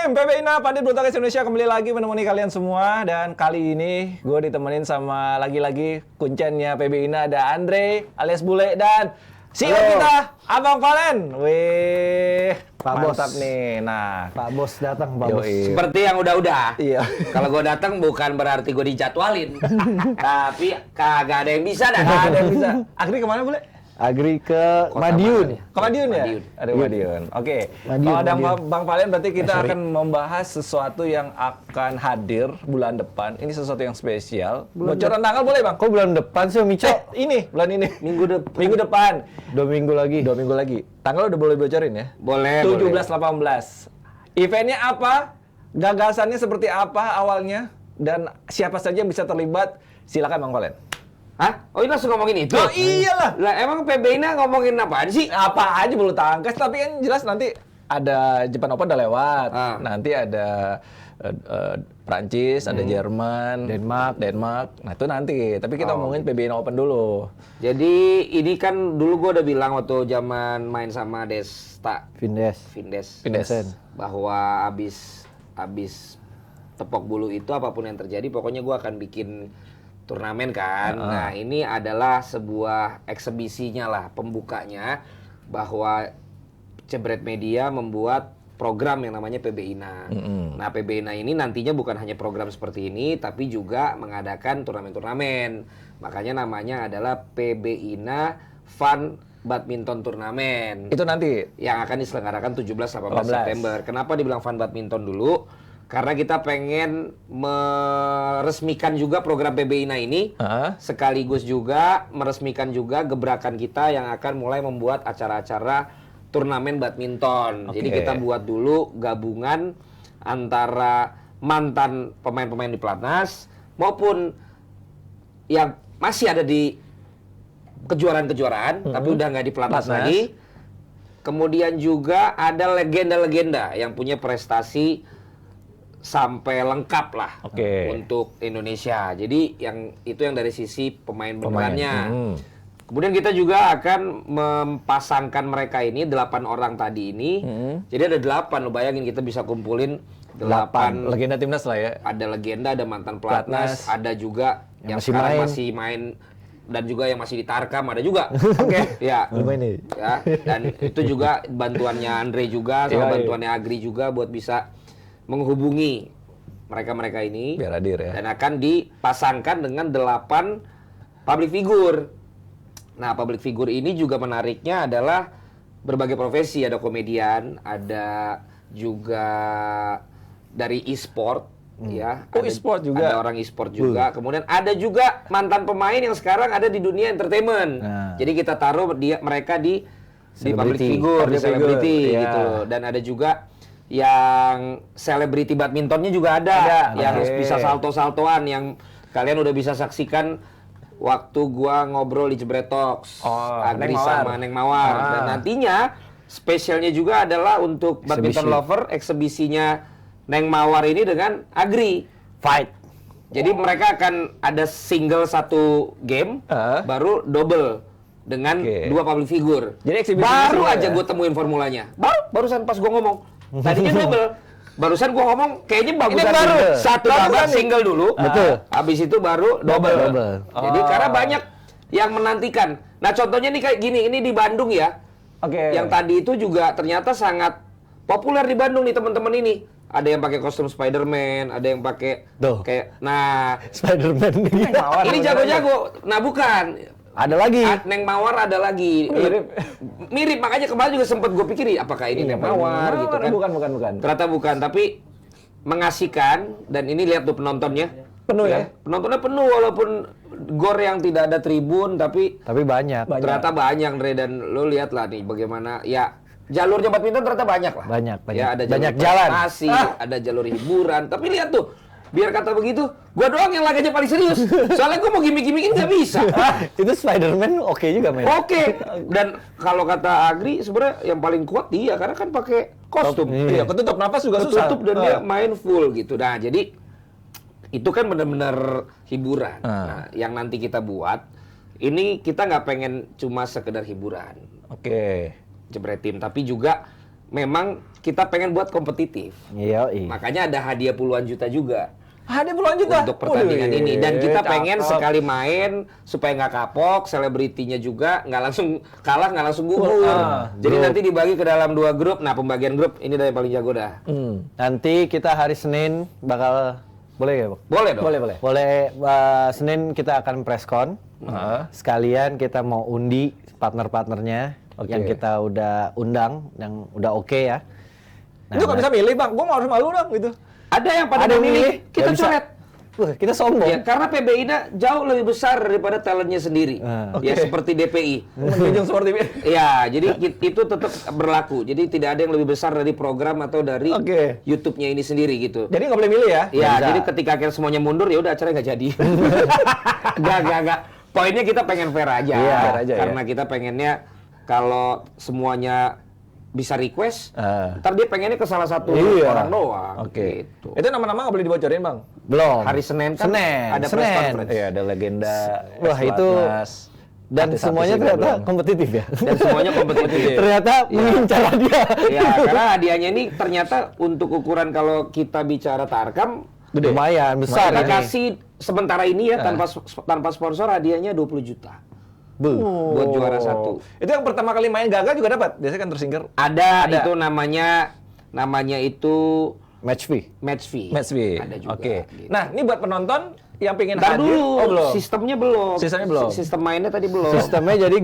Tim PB Ina, Pandit Bulu Tangkis Indonesia kembali lagi menemani kalian semua. Dan kali ini gue ditemenin sama lagi-lagi kuncennya PB Ina, ada Andre alias Bule dan CEO kita, Abang Valen. Wih, Pak mantap Bos. nih. Nah, Pak Bos datang, Pak Bos. Yoi. Seperti yang udah-udah. Iya. Kalau gue datang bukan berarti gue dijadwalin. Tapi kagak ada yang bisa dah. Nggak ada yang bisa. Agri kemana Bule? Agri ke Kota Madiun. mana nih? Ke Madiun ya? Madiun. Ada Madiun. Oke. Madiun, Kalau ada Madiun. Bang Valen berarti kita Sorry. akan membahas sesuatu yang akan hadir bulan depan. Ini sesuatu yang spesial. Bocoran tanggal boleh Bang? Kok bulan depan sih, Om Ico? Ini, bulan ini. Minggu depan. Minggu depan. 2 minggu lagi. 2 minggu lagi. Tanggal udah boleh bocorin ya? Boleh. 17-18. Eventnya apa? Gagasannya seperti apa awalnya? Dan siapa saja yang bisa terlibat? Silakan Bang Valen. Hah? Oh ini langsung ngomongin itu? Oh iyalah. Lah emang PB Ina ngomongin apaan sih? Apa aja bulu tangkis, tapi kan jelas nanti ada Jepang Open udah lewat. Ah. Nanti ada Prancis, ada Jerman, Denmark. Nah itu nanti. Tapi kita ngomongin PBN Open dulu. Jadi ini kan dulu gue udah bilang waktu zaman main sama Desta Vindes. Vindes Vindes. bahwa abis tepok bulu itu apapun yang terjadi pokoknya gue akan bikin turnamen kan. Nah ini adalah sebuah eksebisinya lah, pembukanya bahwa Jebret Media membuat program yang namanya PB Ina. Nah PB Ina ini nantinya bukan hanya program seperti ini tapi juga mengadakan turnamen-turnamen. Makanya namanya adalah PB Ina Fun Badminton Turnamen. Itu nanti. Yang akan diselenggarakan 17-18 18. September. Kenapa dibilang Fun Badminton dulu? Karena kita pengen meresmikan juga program PB Ina ini, sekaligus juga meresmikan juga gebrakan kita yang akan mulai membuat acara-acara turnamen badminton. Oke. Jadi kita buat dulu gabungan antara mantan pemain-pemain di Pelatnas maupun yang masih ada di kejuaraan-kejuaraan, tapi udah nggak di Pelatnas Pelatnas. lagi. Kemudian juga ada legenda-legenda yang punya prestasi sampai lengkap lah Oke. untuk Indonesia. Jadi yang itu yang dari sisi pemain benerannya. Hmm. Kemudian kita juga akan mempasangkan mereka ini 8 orang tadi ini. Jadi ada 8, lo bayangin kita bisa kumpulin 8. Legenda timnas lah ya. Ada legenda, ada mantan Pelatnas. pelatnas, ada juga yang masih sekarang main. masih main dan juga yang masih di Tarkam ada juga. Oke. Ya. Ini. Ya, dan itu juga bantuannya Andre juga Iya, sama iya. bantuannya Agri juga buat bisa menghubungi mereka-mereka ini Biar hadir ya. dan akan dipasangkan dengan 8 public figure. Nah, public figure ini juga menariknya adalah berbagai profesi, ada komedian, ada juga dari e-sport ya. Oh, Ada- e-sport juga. Ada orang e-sport juga. Kemudian ada juga mantan pemain yang sekarang ada di dunia entertainment. Nah. Jadi kita taruh mereka di public Celebrity. figure, di Public selebriti figure, iya. gitu loh. Dan ada juga yang selebriti badmintonnya juga ada, yang oke. bisa salto-saltoan yang kalian udah bisa saksikan waktu gua ngobrol di Jebret Talks, Oh, Agri Neng Mawar. sama Neng Mawar. Ah. Dan nantinya spesialnya juga adalah untuk badminton Eksebisi. lover, eksebisinya Neng Mawar ini dengan Agri. Fight. Jadi mereka akan ada single satu game, baru double dengan Oke. 2 public figure. Jadi eksibisi baru semua aja ya? gue temuin formulanya. Barusan pas gue ngomong. Tadinya double. Barusan gue ngomong kayaknya bagusan baru. satu Barusan gambar nih. single dulu. Betul. Habis itu baru double. Double. Jadi karena banyak yang menantikan. Nah, contohnya nih kayak gini, ini di Bandung ya. Oke. Yang tadi itu juga ternyata sangat populer di Bandung nih teman-teman ini. Ada yang pakai kostum Spider-Man, ada yang pakai Tuh. kayak nah Spider-Man ini. Mawar ini jago-jago. Nah, bukan. Ada lagi. Neng Mawar ada lagi. Mirip, makanya kemarin juga sempat gue pikir apakah ini Neng Mawar gitu kan. Bukan. Ternyata bukan, tapi mengasihkan dan ini lihat tuh penontonnya. Penuh ya? Penontonnya penuh walaupun gor yang tidak ada tribun tapi Tapi banyak. ternyata banyak Andre, dan lo lihat lah nih bagaimana ya jalurnya badminton ternyata banyak lah. Banyak. Ya ada jalur Banyak jalan. prestasi, ada jalur hiburan. Tapi lihat tuh, biar kata begitu, gua doang yang laganya paling serius. Soalnya gua mau gimmick-gimmickin nggak bisa. Itu Spider-Man oke juga, men. Oke. Dan kalau kata Agri sebenarnya yang paling kuat dia karena kan pakai kostum. Iya, ketutup nafas juga susah. Ketutup dan dia main full gitu. Nah, jadi itu kan benar-benar hiburan. Nah, yang nanti kita buat ini kita nggak pengen cuma sekedar hiburan. Oke. Jebret Tim, tapi juga memang kita pengen buat kompetitif. Iya. Makanya ada hadiah puluhan juta juga Ada puluhan juta untuk pertandingan Waduh, ini. Dan kita pengen cakep. sekali main supaya nggak kapok, selebritinya juga nggak langsung kalah, nggak langsung gugur. Jadi Grup. nanti dibagi ke dalam 2 grup. Nah, pembagian grup ini dari yang paling jago dah. Nanti kita hari Senin bakal boleh ya, Bang? Boleh dong. Boleh. Boleh Senin kita akan preskon. Sekalian kita mau undi partner-partnernya yang kita udah undang, yang udah oke ya. Itu nggak bisa milih bang, gue harus malu dong gitu. Ada yang pada Ada yang memilih, milih, kita nggak bisa. coret. Wah, kita sombong. Ya, karena PBI jauh lebih besar daripada talentnya sendiri. Ya, Oke. seperti DPI. Menjunjung seperti ini. Ya, jadi itu tetap berlaku. Jadi tidak ada yang lebih besar dari program atau dari Oke. YouTube-nya ini sendiri gitu. Jadi nggak boleh milih ya? Ya, bisa. jadi ketika akhirnya semuanya mundur, ya udah acaranya nggak jadi. Gak. Poinnya kita pengen fair aja. Iya, fair aja, Karena kita pengennya kalau semuanya bisa request, ntar dia pengennya ke salah satu Iya. orang doang. Oke. Gitu. Itu nama-nama nggak boleh dibocorin bang? Belum. Hari Senin kan ada press Senin. conference. Iya, ada legenda. Wah, itu dan Artis-artis semuanya juga ternyata belum. kompetitif ya. Dan semuanya kompetitif. Ternyata mengincar dia. Ya, karena hadiahnya ini ternyata untuk ukuran kalau kita bicara Tarkam, Lumayan besar kita ini. kasih sementara ini ya tanpa sponsor hadiahnya 20 juta. Buat juara 1. Itu yang pertama kali main gagal juga dapat. Biasanya kan tersingkir. Ada itu namanya itu Match fee. match fee. Match fee. Ada juga. Oke. gitu. Nah, ini buat penonton yang pengen Ntar hadir. dulu, Oh, belum. sistemnya belum. Sistemnya belum. Sistem mainnya tadi belum. Sistemnya jadi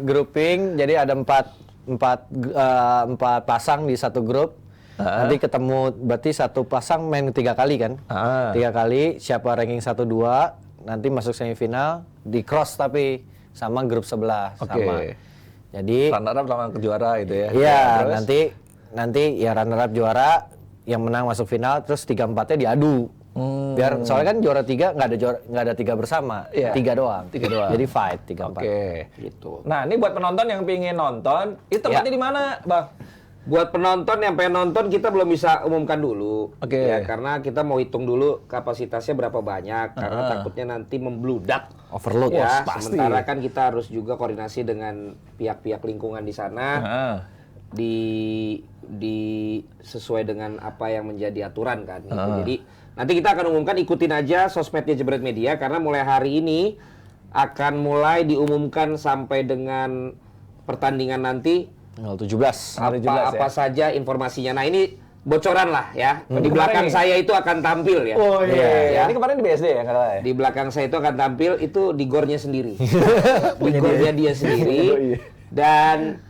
grouping, jadi ada empat pasang di satu grup. Nanti ketemu, berarti satu pasang main 3 kali kan? 3 kali, siapa ranking 1-2, nanti masuk semifinal, di cross tapi sama grup sebelah. Oke. Sama. Jadi, Runner up sama juara gitu ya. iya Terus? nanti ya runner up juara, yang menang masuk final, terus 3-4-nya diadu. Biar soalnya kan juara 3 nggak ada 3 bersama, Iya. 3 doang. 3 doang. Jadi fight 3-4. Oke. Gitu. Nah, ini buat penonton yang pengen nonton, itu tempatnya di mana, Bang? Buat penonton yang pengen nonton kita belum bisa umumkan dulu. Oke. Ya, karena kita mau hitung dulu kapasitasnya berapa banyak karena takutnya nanti membludak. Overload. Ya, pasti. sementara kan kita harus juga koordinasi dengan pihak-pihak lingkungan di sana. di sesuai dengan apa yang menjadi aturan kan gitu. Jadi nanti kita akan umumkan, ikutin aja sosmednya Jebret Media karena mulai hari ini akan mulai diumumkan sampai dengan pertandingan nanti Tanggal 17. apa saja informasinya. Nah, ini bocoran lah ya. Di Kemarin belakang nih. saya itu akan tampil ya. Oh iya. Ya. Ini kemarin di BSD ya, nggak salah ya? Di belakang saya itu akan tampil itu di gornya sendiri. Di gornya dia sendiri. Oh, iya. Dan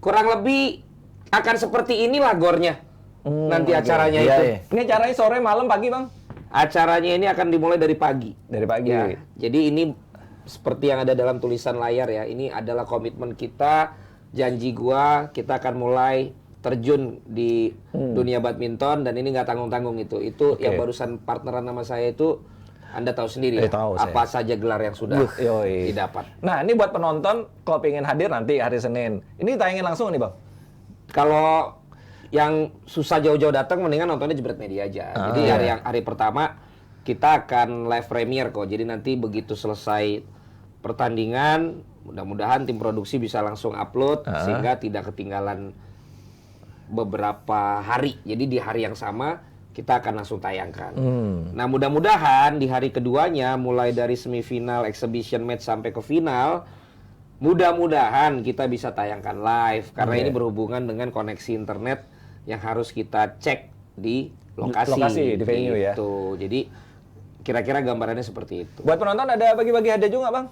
kurang lebih akan seperti inilah gornya. Nanti acaranya Iya, itu. iya. Ini acaranya sore, malam, pagi, Bang? Acaranya ini akan dimulai dari pagi. Dari pagi. Ya. Jadi ini seperti yang ada dalam tulisan layar ya. Ini adalah komitmen kita, janji gua, kita akan mulai terjun di dunia badminton dan ini nggak tanggung-tanggung itu. Itu yang barusan partneran sama saya itu Anda tahu sendiri ya, tahu saya. apa saja gelar yang sudah Yoi. didapat. Nah, ini buat penonton kalau pengen hadir nanti hari Senin. Ini tayangin langsung nih, Bang? Kalau yang susah jauh-jauh datang mendingan nontonnya Jebret Media aja. Jadi hari pertama kita akan live premiere kok. Jadi nanti begitu selesai pertandingan, mudah-mudahan tim produksi bisa langsung upload sehingga tidak ketinggalan beberapa hari. Jadi di hari yang sama kita akan langsung tayangkan. Nah, mudah-mudahan di hari keduanya mulai dari semifinal, exhibition match sampai ke final, mudah-mudahan kita bisa tayangkan live karena ini berhubungan dengan koneksi internet yang harus kita cek di lokasi. Lokasi, di venue ya. Gitu. Jadi kira-kira gambarannya seperti itu. Buat penonton ada bagi-bagi hadiah juga, Bang?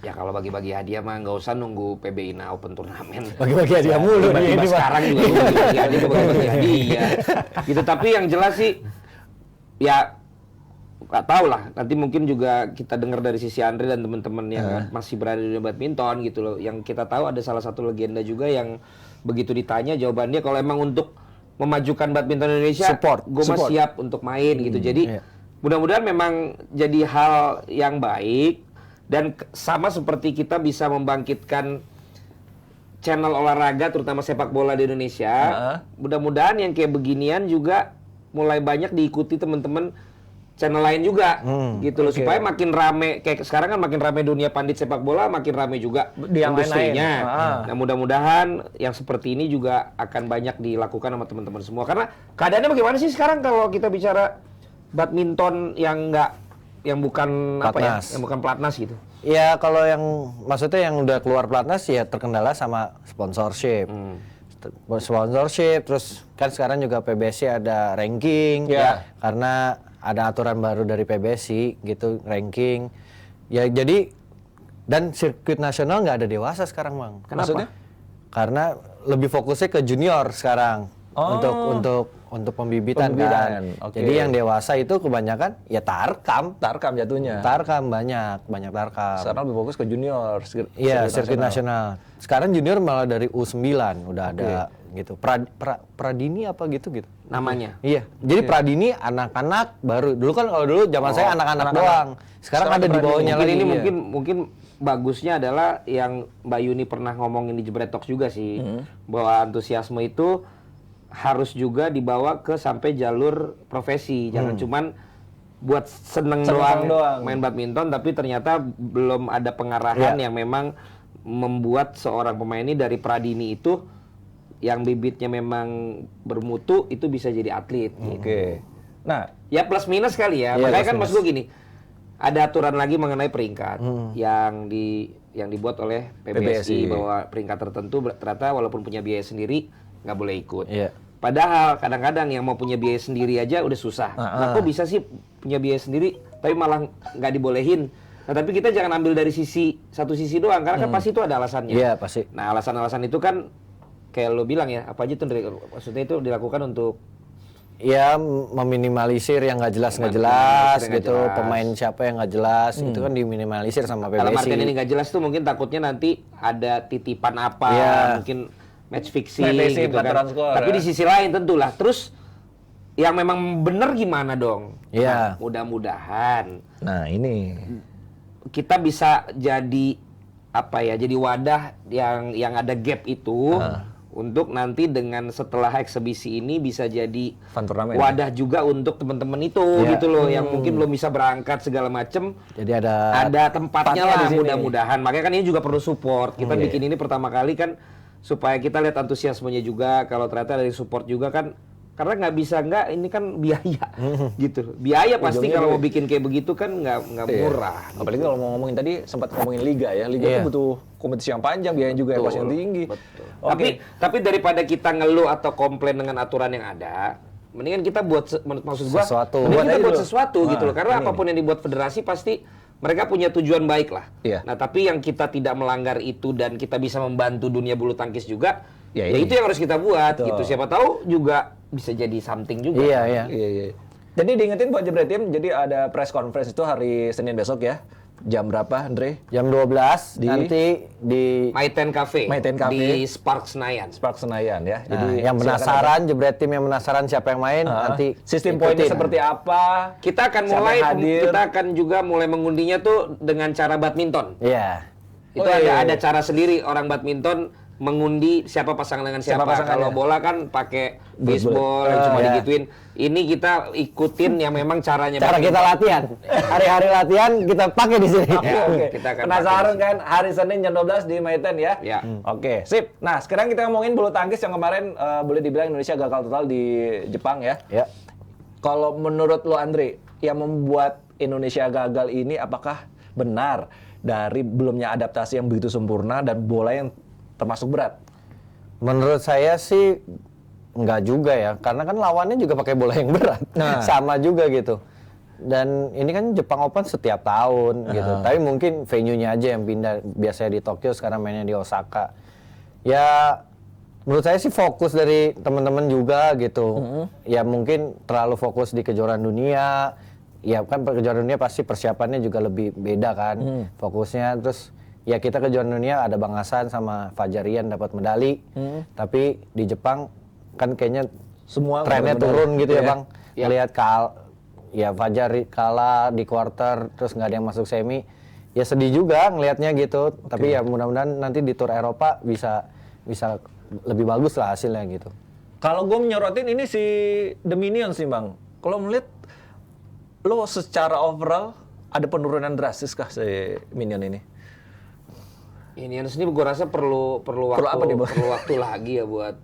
Ya kalau bagi-bagi hadiah mah nggak usah nunggu PBI Open Turnamen. Bagi-bagi hadiah mulu nih Tiba-tiba ini, Bang. sekarang juga lu bagi hadiah, bagi-bagi hadiah. Gitu, tapi yang jelas sih ya nggak tahu lah. Nanti mungkin juga kita dengar dari sisi Andre dan teman-teman yang masih berada di dunia badminton gitu loh. Yang kita tahu ada salah satu legenda juga yang begitu ditanya jawabannya kalau emang untuk memajukan badminton Indonesia, gue mah siap untuk main gitu. Jadi mudah-mudahan memang jadi hal yang baik. Dan sama seperti kita bisa membangkitkan channel olahraga terutama sepak bola di Indonesia, mudah-mudahan yang kayak beginian juga mulai banyak diikuti teman-teman channel lain juga gitu loh, supaya makin rame. Kayak sekarang kan makin rame dunia pandit sepak bola, makin rame juga Di yang industrinya. lain-lain. Nah, mudah-mudahan yang seperti ini juga akan banyak dilakukan sama teman-teman semua. Karena keadaannya bagaimana sih sekarang kalau kita bicara badminton yang bukan apa ya, Platnas. yang bukan pelatnas gitu. Ya kalau yang maksudnya yang udah keluar pelatnas ya terkendala sama sponsorship. Sponsorship, terus kan sekarang juga PBSI ada ranking Ya. karena ada aturan baru dari PBSI gitu, ranking. Ya jadi dan sirkuit nasional nggak ada dewasa sekarang, Bang. Kenapa? Maksudnya? Karena lebih fokusnya ke junior sekarang untuk pembibitan kan. Oke. Jadi yang dewasa itu kebanyakan ya tarkam. Tarkam jatuhnya. Tarkam banyak tarkam. Sekarang lebih fokus ke junior. Iya, sirkuit nasional. Sekarang junior malah dari U9 udah ada gitu. Pradini apa gitu. Namanya. Iya. Jadi Pradini anak-anak baru. Dulu kan kalau dulu zaman saya anak-anak doang. Sekarang ada di bawahnya Mungkin lagi. ini iya. mungkin bagusnya adalah yang Mbak Yuni pernah ngomongin di Jebret Talks juga sih, bahwa antusiasme itu harus juga dibawa ke sampai jalur profesi. Jangan cuman buat seneng doang main badminton, tapi ternyata belum ada pengarahan yang memang membuat seorang pemain ini dari Pradini itu yang bibitnya memang bermutu itu bisa jadi atlet. Oke. Nah, Ya plus minus kali ya. Iya, Makanya plus kan Mas gue gini, ada aturan lagi mengenai peringkat yang dibuat oleh PBSI, bahwa peringkat tertentu ternyata walaupun punya biaya sendiri nggak boleh ikut. Iya. Padahal kadang-kadang yang mau punya biaya sendiri aja udah susah. Nah, kok bisa sih punya biaya sendiri tapi malah nggak dibolehin? Nah, tapi kita jangan ambil dari satu sisi doang, karena kan pasti itu ada alasannya. Iya, pasti. Nah, alasan-alasan itu kan kayak lo bilang ya, apa aja tuh maksudnya itu dilakukan untuk Ya meminimalisir yang nggak jelas Minimalisir yang nggak gitu, jelas. pemain siapa yang nggak jelas itu kan diminimalisir sama PBSI. dalam artian ini nggak jelas tuh mungkin takutnya nanti ada titipan apa, Iya. mungkin match fixing Match fixing, gitu kan. pengaturan skor, Tapi ya. di sisi lain tentulah. Terus yang memang benar gimana dong? Iya. Nah, mudah-mudahan nah ini. kita bisa jadi apa ya? Jadi wadah yang ada gap itu untuk nanti dengan setelah eksebisi ini bisa jadi Fun turnamen. wadah juga untuk teman-teman itu gitu loh, yang mungkin belum bisa berangkat segala macem. Jadi ada Tempatnya tempatnya lah di sini. mudah-mudahan. Makanya kan ini juga perlu support. Kita bikin ini pertama kali kan supaya kita lihat antusiasmenya juga. Kalau ternyata dari support juga kan, karena nggak bisa nggak, ini kan biaya gitu. Biaya pasti Ujungnya kalau mau duit. bikin kayak begitu kan nggak murah. Apalagi kalau mau ngomongin tadi sempat ngomongin liga ya. Liga Iya. itu butuh kompetisi yang panjang, biaya juga yang pasti yang tinggi. Betul. Oke. Tapi daripada kita ngeluh atau komplain dengan aturan yang ada, mendingan kita buat maksud gua Sesuatu. mending Buat kita aja buat dulu. sesuatu gitu loh. Karena ini apapun yang dibuat federasi pasti mereka punya tujuan baik lah. Iya. Nah, tapi yang kita tidak melanggar itu dan kita bisa membantu dunia bulu tangkis juga, Ya, ya ini. itu yang harus kita buat Betul. gitu. Siapa tahu juga bisa jadi something juga. Iya, iya. Iya. Jadi diingetin buat Jebret Tim, jadi ada press conference itu hari Senin besok ya. Jam berapa, Andre? jam 12 Di- nanti di Maiten Cafe, Maiten Cafe. di Spark Senayan. Spark Senayan ya. Nah, Jadi yang silakan penasaran, Jebret Tim yang penasaran siapa yang main datang. nanti Sistem ikutin. poinnya seperti apa? Kita akan Siapa mulai yang hadir? kita akan juga mulai mengundinya tuh dengan cara badminton. Iya. Itu Oh, iya, ada iya. cara sendiri orang badminton mengundi siapa pasangan dengan Siapa siapa. pasangannya? Kalau bola kan pakai baseball Ah, yang cuma iya. digituin. Ini kita ikutin yang memang caranya Cara kita latihan. Hari-hari latihan kita pakai di sini. Oke, Ya, oke. kita akan Penasaran pakai kan hari Senin jam 12 di Maiten ya? Ya. Oke, sip. Nah, sekarang kita ngomongin bulu tangkis yang kemarin boleh dibilang Indonesia gagal total di Jepang ya. Ya. Kalau menurut lo Andre, yang membuat Indonesia gagal ini apakah benar dari belumnya adaptasi yang begitu sempurna dan bola yang termasuk berat? Menurut saya sih enggak juga ya, karena kan lawannya juga pakai bola yang berat, Nah. sama juga gitu. Dan ini kan Jepang Open setiap tahun gitu, tapi mungkin venue-nya aja yang pindah, biasanya di Tokyo sekarang mainnya di Osaka. Ya menurut saya sih fokus dari teman-teman juga gitu. Ya mungkin terlalu fokus di kejuaraan dunia. Ya kan kejuaraan dunia pasti persiapannya juga lebih beda kan, fokusnya. Terus ya kita kejuaraan dunia ada Bang Hasan sama Fajarian dapat medali, tapi di Jepang kan kayaknya Semua trennya dapat medali. turun gitu ya Iya. Bang. Lihat ya Fajar kalah di quarter, terus nggak ada yang masuk semi. Ya sedih juga ngelihatnya gitu. Tapi ya mudah-mudahan nanti di Tour Eropa bisa lebih bagus lah hasilnya gitu. Kalau gue menyorotin ini si The Minions nih Bang. Kalau melihat lo secara overall ada penurunan drastis kah si Minion ini? Ini sendiri gue rasa perlu waktu apa nih, Bang? perlu waktu lagi ya buat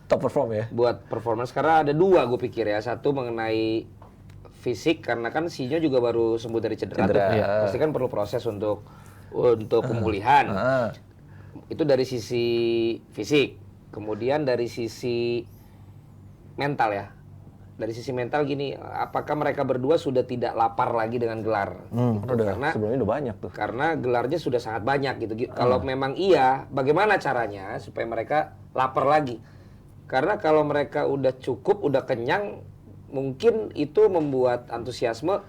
Top perform ya? buat performance, karena ada dua gue pikir ya. Satu mengenai fisik, karena kan Sinyo juga baru sembuh dari cedera. Cedera, tuh. ya. Pasti kan perlu proses untuk pemulihan. Itu dari sisi fisik. Kemudian dari sisi mental ya. Dari sisi mental gini, apakah mereka berdua sudah tidak lapar lagi dengan gelar? Karena sebelumnya udah banyak tuh. karena gelarnya sudah sangat banyak gitu. Kalau memang iya, bagaimana caranya supaya mereka lapar lagi? Karena kalau mereka udah cukup, udah kenyang, mungkin itu membuat antusiasme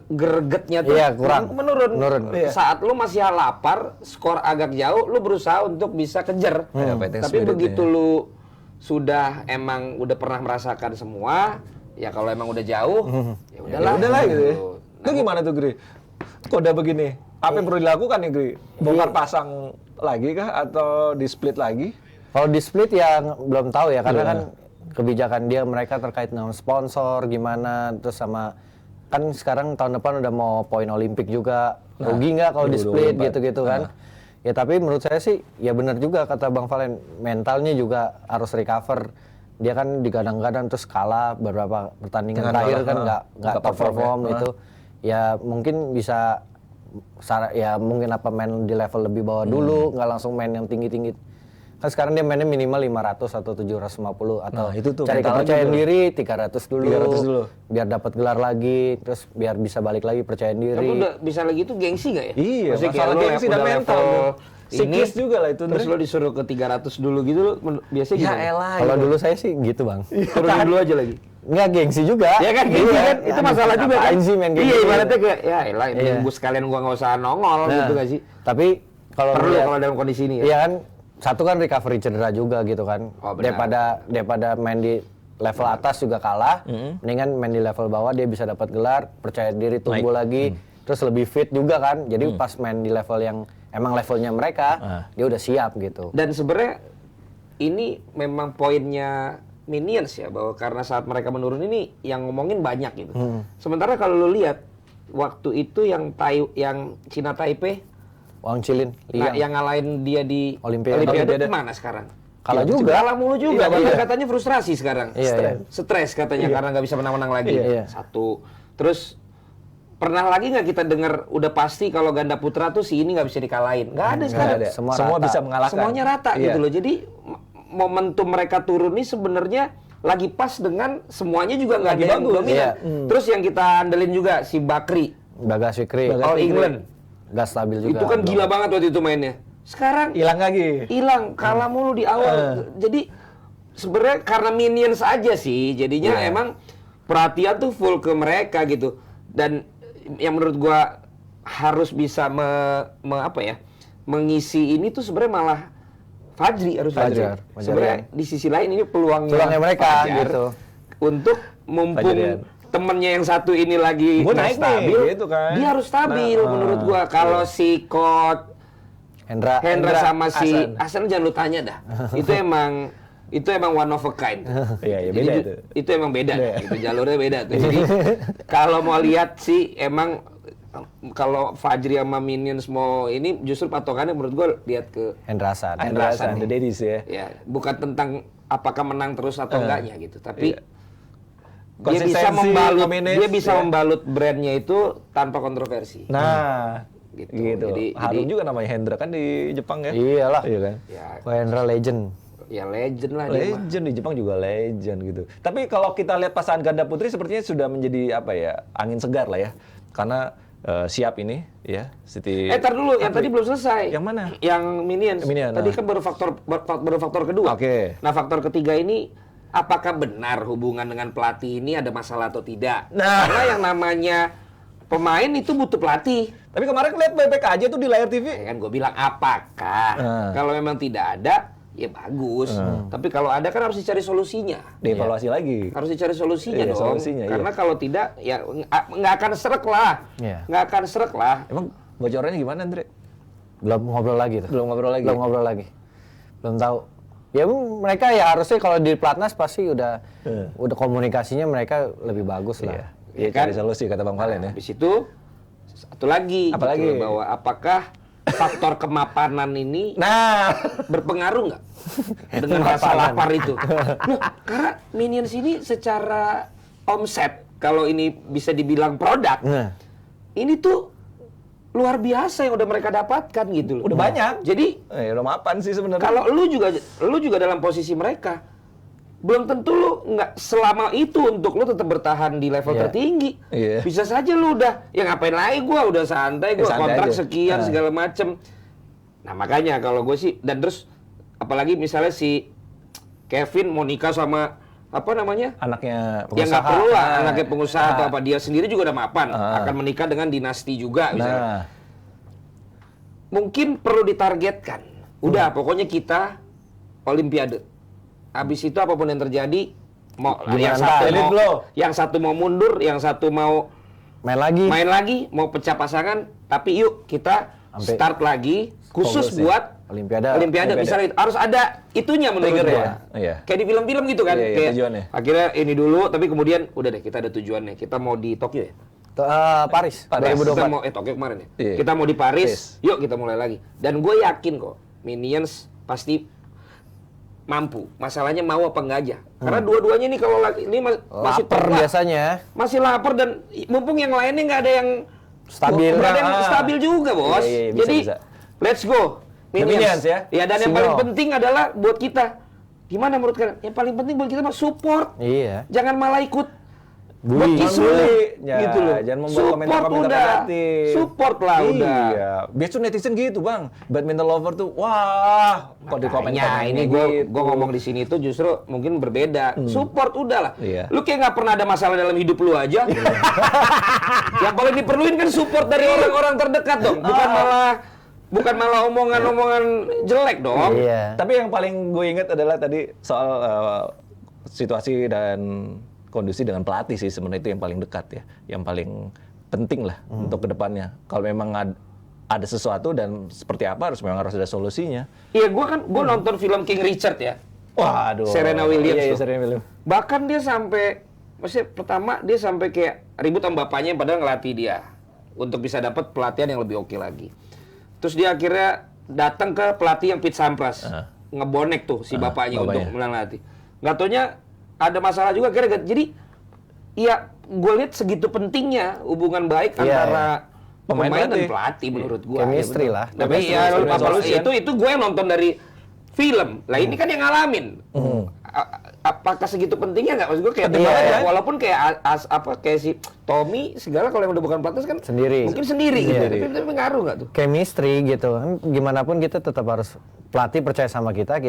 gregetnya tuh kurang. menurun. Iya. Saat lu masih lapar, skor agak jauh, lu berusaha untuk bisa kejar. Fighting Tapi spirit begitu ya. lu emang udah pernah merasakan semua, ya kalau emang udah jauh, ya udahlah gitu ya. Nah, Lu gimana tuh, Gri? Kok udah begini? Apa yang perlu dilakukan nih, Gri? Bongkar pasang lagi kah atau di split lagi? Kalau di split ya belum tahu ya, karena kan kebijakan mereka terkait dengan sponsor gimana, terus sama kan sekarang tahun depan udah mau poin Olimpik juga, rugi nggak kalau di split 2024. gitu-gitu kan? Ya tapi menurut saya sih ya benar juga kata Bang Valen, mentalnya juga harus recover. Dia kan digadang-gadang terus kalah beberapa pertandingan terakhir kan nggak top perform itu. Ya mungkin bisa ya mungkin apa main di level lebih bawah dulu, nggak langsung main yang tinggi-tinggi. Kan sekarang dia mainnya minimal 500 atau 750 atau itu tuh, cari mental kepercayaan juga. diri 300 dulu, 300 dulu. biar dapat gelar lagi, terus biar bisa balik lagi percaya Tapi diri. udah bisa lagi itu gengsi gak ya? Iya, Maksudnya kayak masalah lu gengsi dan udah mental level tuh. Psikis juga lah itu, Terus Andre. lo disuruh ke 300 dulu gitu, biasanya Ya gimana? elah. Kalau dulu saya sih gitu Bang. Turunin dulu aja lagi. Nggak gengsi juga. Ya kan gengsi kan, itu masalah juga kan. Ngapain sih main gengsi? Iya, ibaratnya kayak ya elah, minggu sekalian gua nggak usah nongol gitu gak sih? Tapi kalau Perlu ngeliat- kalau dalam kondisi ini ya. Iya kan, satu kan recovery cedera juga gitu kan. Oh, benar. Daripada main di level atas juga kalah, mendingan main di level bawah dia bisa dapat gelar, percaya diri tumbuh lagi, terus lebih fit juga kan. Jadi pas main di level yang emang levelnya mereka, dia udah siap gitu. Dan sebenarnya ini memang poinnya Minions ya, bahwa karena saat mereka menurun ini yang ngomongin banyak gitu. Sementara kalau lu lihat waktu itu yang Cina Taipei Wang Chilin, yang ngalahin dia di Olimpiade. kemana sekarang? Kalah juga. Kalah mulu juga. Iya, Bahkan iya. katanya frustrasi sekarang. Iya, Stres katanya karena nggak bisa menang-menang lagi. Iya. Satu. Terus pernah lagi nggak kita dengar udah pasti kalau ganda putra tuh si ini nggak bisa dikalahin? Nggak ada sekarang. Ada. Semua Semua rata. bisa mengalahkan. Semuanya rata Iya. gitu loh. Jadi momentum mereka turun ini sebenarnya lagi pas dengan semuanya juga nggak ada Lagi yang bagus. dominan. Iya. Terus yang kita andelin juga si Bakri, Bagas Fikri, All England. nggak stabil juga. Itu kan gila banget waktu itu mainnya. Sekarang Hilang lagi. hilang, kalah mulu di awal. Jadi sebenarnya karena Minions aja sih, jadinya emang perhatian tuh full ke mereka gitu. Dan yang menurut gua harus bisa mengisi ini tuh sebenarnya malah Fajri harus Fajar. sebenarnya di sisi lain ini peluangnya mereka Fajar gitu. untuk mumpung Fajrian. temennya yang satu ini lagi Gua nggak naik nih, stabil, gitu kan. dia harus stabil menurut gua. Kalau si Coach Hendra sama si Hasan jangan lu tanya dah. Itu emang one of a kind. Iya, Jadi beda itu. Itu emang beda. Itu jalurnya beda tuh. Jadi kalau mau lihat sih emang kalau Fajri sama Minions mau ini justru patokannya menurut gue lihat ke Hendra Hasan. Hendra Hasan The nih. Daddies ya. Ya, bukan tentang apakah menang terus atau enggaknya gitu, tapi Iya. dia bisa Konsistensi, membalut manage, dia bisa ya. membalut brandnya itu tanpa kontroversi. Nah, Gitu. gitu. Jadi- Harum jadi- juga namanya Hendra kan di Jepang ya. Iyalah. Iya kan. Ya, Wah, Hendra legend. ya legend lah dia mah. Legend di Jepang juga legend gitu. Tapi kalau kita lihat pasangan ganda putri sepertinya sudah menjadi apa ya, angin segar lah ya. Karena siap ini ya, Siti. Tar dulu, yang tadi belum selesai. Yang mana? Yang Minions. Minion, Tadi nah. kan baru faktor kedua. Oke. Nah, faktor ketiga ini apakah benar hubungan dengan pelatih ini ada masalah atau tidak? Nah. Karena yang namanya pemain itu butuh pelatih. Tapi kemarin lihat BPK aja tuh di layar TV. Ya kan gue bilang apakah? Kalau memang tidak ada, ya bagus. Tapi kalau ada kan harus dicari solusinya. Dievaluasi lagi. Harus dicari solusinya Iya, dong. solusinya, Karena kalau tidak, ya nggak akan srek lah. Iya. Nggak akan srek lah. Emang bocorannya gimana, Andre? Belum ngobrol lagi tuh. Belum ngobrol lagi. Belum ngobrol lagi. Belum tahu. Ya mereka ya harusnya kalau di Platnas pasti udah komunikasinya mereka lebih bagus lah. Iya. Iya, cari solusi kata Bang Valen ya. Habis itu satu lagi, Apalagi? gitu, bahwa apakah faktor kemapanan ini berpengaruh nggak dengan rasa lapar itu? Loh, karena Minions ini secara omset, kalau ini bisa dibilang produk, ini tuh luar biasa yang udah mereka dapatkan gitu loh. Udah banyak. Jadi udah mapan sih sebenarnya. kalau lu juga dalam posisi mereka, belum tentu lu nggak selama itu untuk lu tetap bertahan di level tertinggi. Bisa saja lu udah, ya ngapain lagi gua udah santai, gua kontrak aja. Sekian segala macem. Nah makanya kalau gue sih, dan terus apalagi misalnya si Kevin mau nikah sama apa namanya? Anaknya pengusaha. Ya nggak perlu lah, anaknya pengusaha atau apa, dia sendiri juga udah mapan, akan menikah dengan dinasti juga misalnya. Mungkin perlu ditargetkan. Udah pokoknya kita Olimpiade. Habis itu apapun yang terjadi, mau yang satu mau mundur, yang satu mau main lagi, mau pecah pasangan, tapi yuk kita start lagi khusus buat Olimpiade. Misalnya harus ada itunya menurut gua. Kayak di film-film gitu kan, kayak akhirnya ini dulu, tapi kemudian udah deh kita ada tujuannya. Kita mau di Tokyo ya? Paris 2024. Kita mau Tokyo kemarin ya. Kita mau di Paris. Yuk kita mulai lagi. Dan gue yakin kok Minions pasti mampu. Masalahnya mau apa enggak aja. Karena dua-duanya nih kalau ini masih lapar biasanya. Masih lapar dan mumpung yang lainnya nggak ada yang stabil. Nggak ada yang stabil juga, Bos. Jadi let's go. Minions ya. Ya, dan yang paling penting adalah buat kita. Gimana menurut kalian? Yang paling penting buat kita mah support. Iya. Jangan malah ikut bully gitu loh. Jangan membuat komentar-komentar negatif. Support lah udah. Iya. Biasanya netizen gitu, Bang. Badminton lover tuh, wah, kok di komentar ini gue ngomong di sini tuh justru mungkin berbeda. Support udah lah. Lu kayak nggak pernah ada masalah dalam hidup lu aja. Yang paling diperluin kan support dari orang-orang terdekat dong. Bukan malah omongan-omongan jelek dong. Iya. Tapi yang paling gue ingat adalah tadi soal situasi dan kondisi dengan pelatih sih sebenarnya itu yang paling dekat ya, yang paling penting lah untuk kedepannya. Kalau memang ada sesuatu dan seperti apa memang harus ada solusinya. Iya, gue nonton film King Richard ya. Waduh. Serena Williams. Iya, Serena Williams. Bahkan dia maksudnya dia sampai kayak ribut sama bapaknya yang padahal ngelatih dia untuk bisa dapat pelatihan yang lebih oke lagi. Terus dia akhirnya datang ke pelatih yang Pete Sampras, ngebonek tuh si bapaknya untuk melatih. Nggak taunya ada masalah juga kira-kira. Jadi ya gue lihat segitu pentingnya hubungan baik antara pemain dan pelatih menurut gue. Chemistry lah. Tapi ya itu gue yang nonton dari film. Lah ini kan yang ngalamin. Apakah segitu pentingnya nggak? Maksud gue kayak walaupun kayak kayak si Tommy segala kalau yang udah bukan pelatih kan mungkin sendiri gitu. Tapi ngaruh nggak tuh? Chemistry gitu. Gimana pun kita tetap harus pelatih percaya sama kita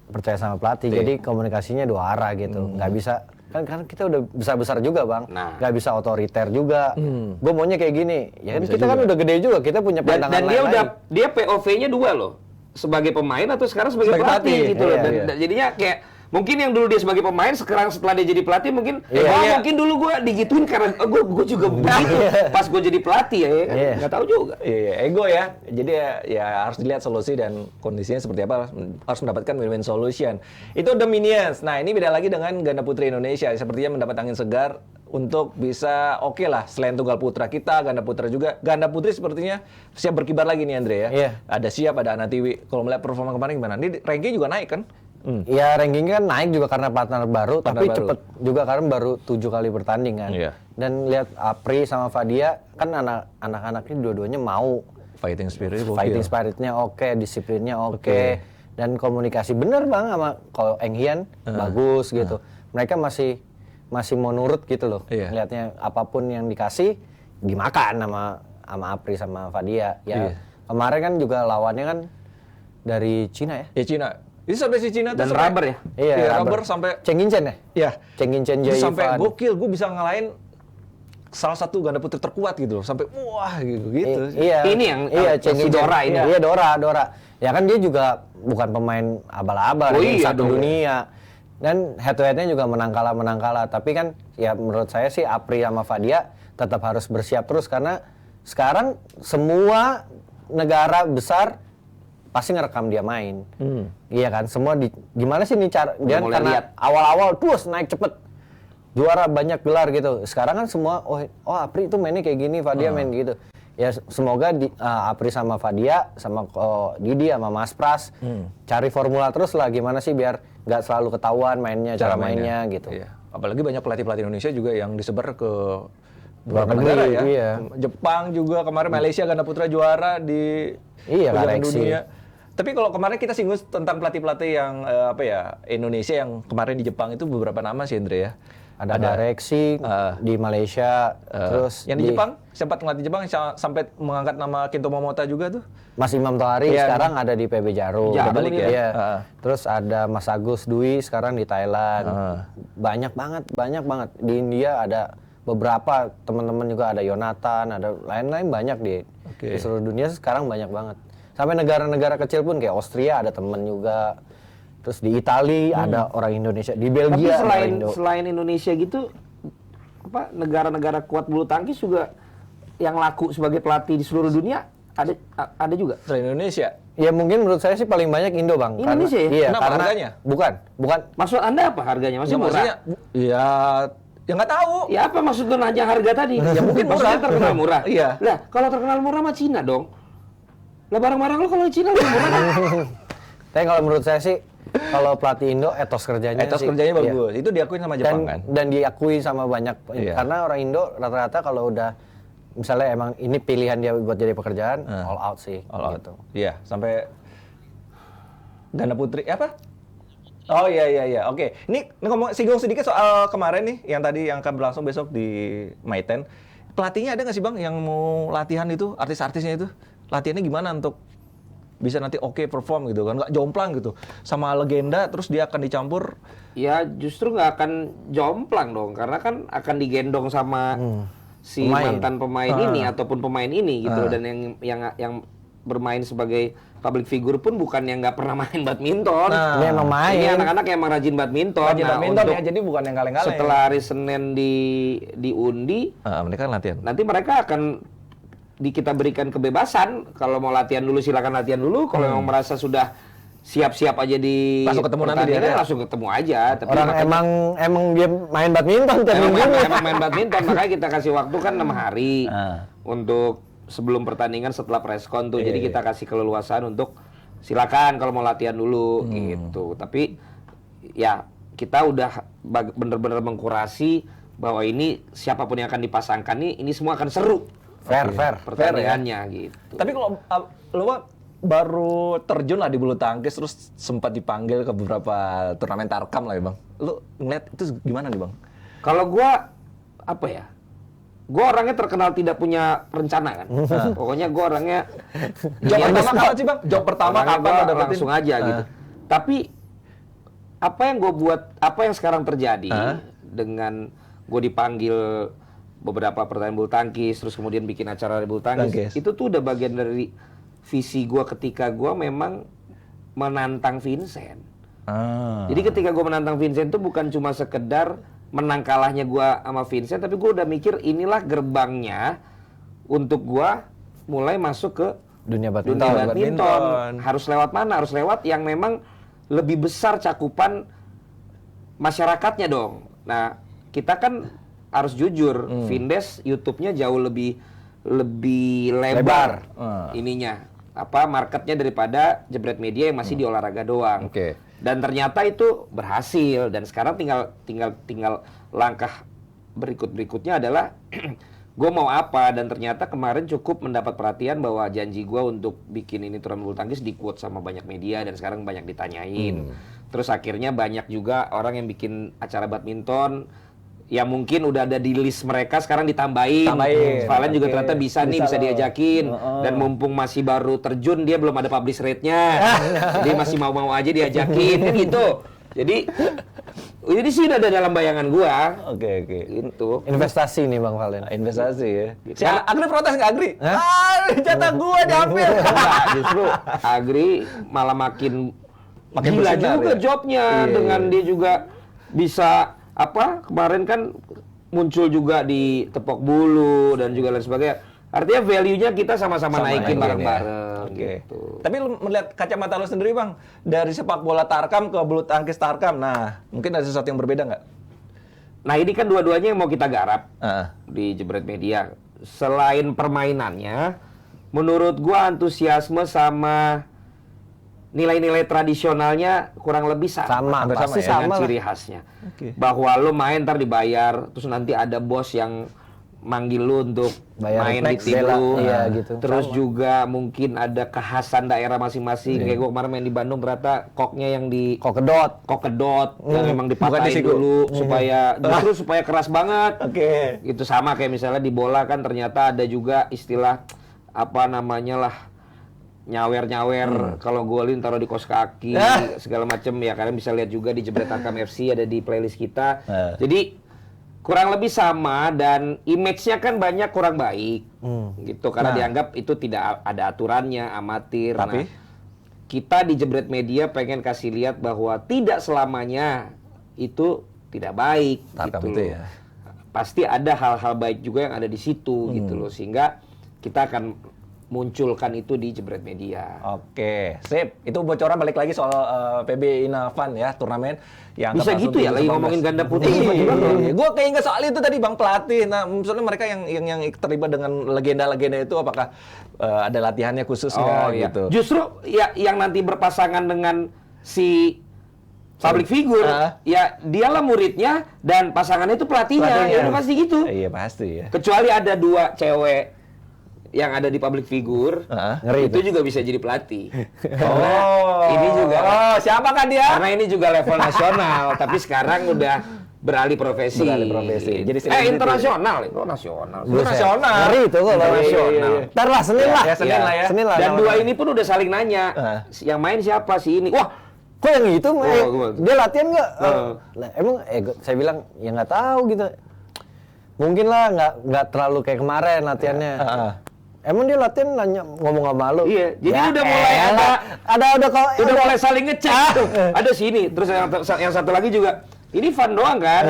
percaya sama pelatih. Jadi komunikasinya dua arah gitu. Nggak bisa kan kita udah besar juga, Bang. Nggak bisa otoriter juga. Gue maunya kayak gini. Ya kan kita juga. Kan udah gede juga. Kita punya pandangan dan dia POV-nya dua loh. Sebagai pemain atau sekarang sebagai pelatih gitu loh. Dan jadinya kayak mungkin yang dulu dia sebagai pemain, sekarang setelah dia jadi pelatih mungkin mungkin dulu gue digituin karena gue juga begitu pas gue jadi pelatih ya nggak tahu juga. Ego ya. Jadi ya harus dilihat solusi dan kondisinya seperti apa, harus mendapatkan win-win solution. Itu The Minions. Nah, ini beda lagi dengan ganda putri Indonesia. Sepertinya mendapat angin segar untuk bisa oke lah selain tunggal putra kita, ganda putra juga. Ganda putri sepertinya siap berkibar lagi nih Andre ya. Ada Siap, ada Ana Tiwi. Kalau melihat performa kemarin gimana? Ini ranking juga naik kan? Ya rankingnya kan naik juga karena partner baru, tapi cepet juga karena baru 7 kali bertanding kan. Dan lihat Apri sama Fadia kan anak-anaknya dua-duanya mau. Fighting spiritnya oke, disiplinnya oke. Dan komunikasi bener Bang sama kalau Enghian bagus gitu. Mereka masih mau nurut gitu loh. Lihatnya apapun yang dikasih dimakan sama Apri sama Fadia. Ya kemarin kan juga lawannya kan dari Cina ya. Ya Cina. Itu sampai si Cina dan rubber ya? Iya, rubber sampai Cheng Yin-chen ya? Iya. Cheng Yin-chen Jai sampai gokil, gue bisa ngalahin salah satu ganda putri terkuat gitu loh. Sampai wah gitu. Iya. Ini yang Cheng Yin-chen Dora ini. Iya, Dora. Ya kan dia juga bukan pemain abal-abal satu dunia. Dan head to head-nya juga menang kalah. Tapi kan ya menurut saya sih Apri sama Fadia tetap harus bersiap terus karena sekarang semua negara besar pasti ngerekam dia main, iya kan? Semua gimana sih nih cara dia karena awal-awal terus naik cepet, juara banyak gelar gitu. Sekarang kan semua Apri itu mainnya kayak gini, Fadia main gitu. Ya semoga Apri sama Fadia sama Didi sama Mas Pras cari formula terus lah gimana sih biar nggak selalu ketahuan mainnya, cara mainnya gitu. Iya. Apalagi banyak pelatih-pelatih Indonesia juga yang disebar ke beberapa Luar negara negeri, ya. iya. Jepang juga kemarin, Malaysia ganda putra juara di kejuaraan Galaxy. dunia. Tapi kalau kemarin kita singgung tentang pelatih-pelatih yang Indonesia yang kemarin di Jepang itu beberapa nama sih Andre ya. Ada Rexi di Malaysia, terus yang di Jepang sempat ngelatih Jepang sampai mengangkat nama Kento Momota juga tuh. Mas Imam Tohari Iya, sekarang ada di PB Jarum. Jarum balik ya? Iya. Terus ada Mas Agus Dwi sekarang di Thailand. Banyak banget. Di India ada beberapa teman-teman juga, ada Yonatan, ada lain-lain banyak di seluruh dunia sekarang banyak banget. Sampai negara-negara kecil pun kayak Austria ada teman juga. Terus di Italia ada orang Indonesia, di Tapi Belgia ada Indo. selain Indonesia gitu, negara-negara kuat bulu tangkis juga yang laku sebagai pelatih di seluruh dunia ada juga. Selain Indonesia. Ya mungkin menurut saya sih paling banyak Indo, Bang. Indonesia ya? Iya, Kenapa karena harganya? Bukan. Maksud Anda apa harganya? Maksudnya murah? Ya nggak tahu. Ya apa maksud lu nanya harga tadi? Ya mungkin maksudnya terkenal murah. Iya. Lah, kalau terkenal murah mah Cina dong. Lah barang-barang lu kalau Cina lebih murah kan? Tapi kalau menurut saya sih kalau pelatih Indo etos kerjanya Bagus. Itu diakuin sama Jepang kan? Dan diakui sama banyak karena orang Indo rata-rata kalau udah misalnya emang ini pilihan dia buat jadi pekerjaan all out sih gitu. Iya, sampai ganda putri apa? Oh iya. Oke. Ini ngomong singgung sedikit soal kemarin nih yang tadi yang akan berlangsung besok di Maiten. Pelatihnya ada nggak sih Bang yang mau latihan itu, artis-artisnya itu? Latihannya gimana untuk bisa nanti perform gitu kan, nggak jomplang gitu sama legenda terus dia akan dicampur. Ya justru nggak akan jomplang dong, karena kan akan digendong sama si mantan pemain ini ataupun pemain ini gitu. Dan yang bermain sebagai public figure pun bukan yang nggak pernah main badminton. Ini emang main. Ini anak-anak yang emang rajin badminton. Badminton untuk ya, jadi bukan yang kaleng-kaleng. setelah hari Senin diundi, mereka latihan. nanti mereka akan kita berikan kebebasan. Kalau mau latihan dulu silakan latihan dulu. Kalau memang merasa sudah siap-siap aja di langsung ketemu nanti dia langsung ketemu aja. Tapi Orang emang dia main badminton emang main badminton, makanya kita kasih waktu kan 6 hari untuk sebelum pertandingan, setelah preskon tuh. Jadi kita kasih keleluasaan untuk silakan kalau mau latihan dulu gitu. Tapi ya kita udah bener-bener mengkurasi bahwa ini siapapun yang akan dipasangkan ini semua akan seru. fair Pertandingannya gitu. Tapi kalau lu baru terjun lah di bulu tangkis terus sempat dipanggil ke beberapa turnamen Tarkam lah ya Bang. Lu ngeliat itu gimana nih Bang? Kalau gua gua orangnya terkenal tidak punya rencana kan. Pokoknya gua orangnya Job pertama kapan sih Bang? Job pertama orangnya kapan gua lo dapetin? langsung aja gitu. Tapi apa yang gua buat, apa yang sekarang terjadi dengan gua dipanggil beberapa pertandingan bulu tangkis, terus kemudian bikin acara di bulu tangkis, itu tuh udah bagian dari visi gua ketika gua memang menantang Vincent. Jadi ketika gua menantang Vincent tuh bukan cuma sekedar menang kalahnya gua sama Vincent, tapi gua udah mikir inilah gerbangnya untuk gua mulai masuk ke dunia badminton. badminton. Harus lewat mana? Harus lewat yang memang lebih besar cakupan masyarakatnya dong. Nah, kita kan harus jujur, Vindes YouTube-nya jauh lebih lebar. Ininya marketnya daripada Jebret Media yang masih di olahraga doang. Dan ternyata itu berhasil, dan sekarang tinggal langkah berikutnya adalah gue mau apa. Dan ternyata kemarin cukup mendapat perhatian bahwa janji gue untuk bikin ini turnamen bulu tangkis di quote sama banyak media, dan sekarang banyak ditanyain. Terus akhirnya banyak juga orang yang bikin acara badminton ya mungkin udah ada di list mereka, sekarang ditambahin. Valen juga ternyata bisa diajakin. Dan mumpung masih baru terjun, dia belum ada publish rate-nya. Jadi masih mau-mau aja diajakin kan gitu. Jadi sih udah ada dalam bayangan gua. Oke. Gitu. Investasi nih Bang Valen. Investasi ya. Si Agri protes nggak Agri? Jatah gua diambil. Enggak, justru Agri malah makin gila juga jobnya. Dengan dia juga bisa kemarin kan muncul juga di Tepok Bulu dan juga lain sebagainya. Artinya value-nya kita sama-sama naikin bareng-bareng gitu. Tapi lu melihat kacamata lu sendiri Bang, dari sepak bola Tarkam ke bulu tangkis Tarkam, nah mungkin ada sesuatu yang berbeda nggak? Nah ini kan dua-duanya yang mau kita garap di Jebret Media. Selain permainannya, menurut gua antusiasme sama nilai-nilai tradisionalnya kurang lebih sama. Pasti Dengan sama lah. ciri khasnya. Bahwa lo main ntar dibayar, terus nanti ada bos yang manggil lu untuk Bayar main di next tim bela, lu. iya, gitu. Terus Sama. juga mungkin ada kekhasan daerah masing-masing. Kayak gua kemarin main di Bandung ternyata koknya yang di kokedot yang memang dipatahin dulu supaya justru supaya keras banget. Itu sama kayak misalnya di bola kan ternyata ada juga istilah apa namanya lah nyawer kalau golin taruh di kos kaki segala macem ya, kalian bisa lihat juga di Jebret Tarkam FC ada di playlist kita. Jadi kurang lebih sama dan image-nya kan banyak kurang baik gitu karena dianggap itu tidak ada aturannya, amatir. Tapi kita di Jebret Media pengen kasih lihat bahwa tidak selamanya itu tidak baik gitu itu loh. ya. Pasti ada hal-hal baik juga yang ada di situ gitu loh, sehingga kita akan munculkan itu di Jebret Media. Oke, sip. Itu bocoran balik lagi soal PB Ina Fun ya, turnamen yang Bisa gitu ya, lagi ngomongin ganda putri. Gue keinget soal itu tadi Bang pelatih. Nah, misalnya mereka yang terlibat dengan legenda-legenda itu apakah ada latihannya khusus nggak gitu? Justru ya yang nanti berpasangan dengan si public figure, ya dialah muridnya dan pasangannya itu pelatihnya. Ya udah pasti gitu. Iya pasti ya. Kecuali ada dua cewek yang ada di public figure, ngeri itu juga bisa jadi pelatih. Oh, ini juga. Oh, siapa kan dia? Karena ini juga level nasional, tapi sekarang udah beralih profesi. Jadi internasional itu nasional. Itu nasional. Ngeri itu kalau Internasional. Ntar lah, Senin lah. Ya, Senin lah ya. Senin lah. Dan dua ini pun udah saling nanya. Yang main siapa sih ini? Wah, kok yang itu? Dia latihan nggak? Nah, emang saya bilang ya nggak tahu gitu. Mungkin lah nggak terlalu kayak kemarin latihannya. Emang dia latihan nanya ngomong sama lu? Iya, jadi udah mulai udah mulai saling ngecek tuh. Ada sini, terus yang satu lagi juga. Ini fun doang kan?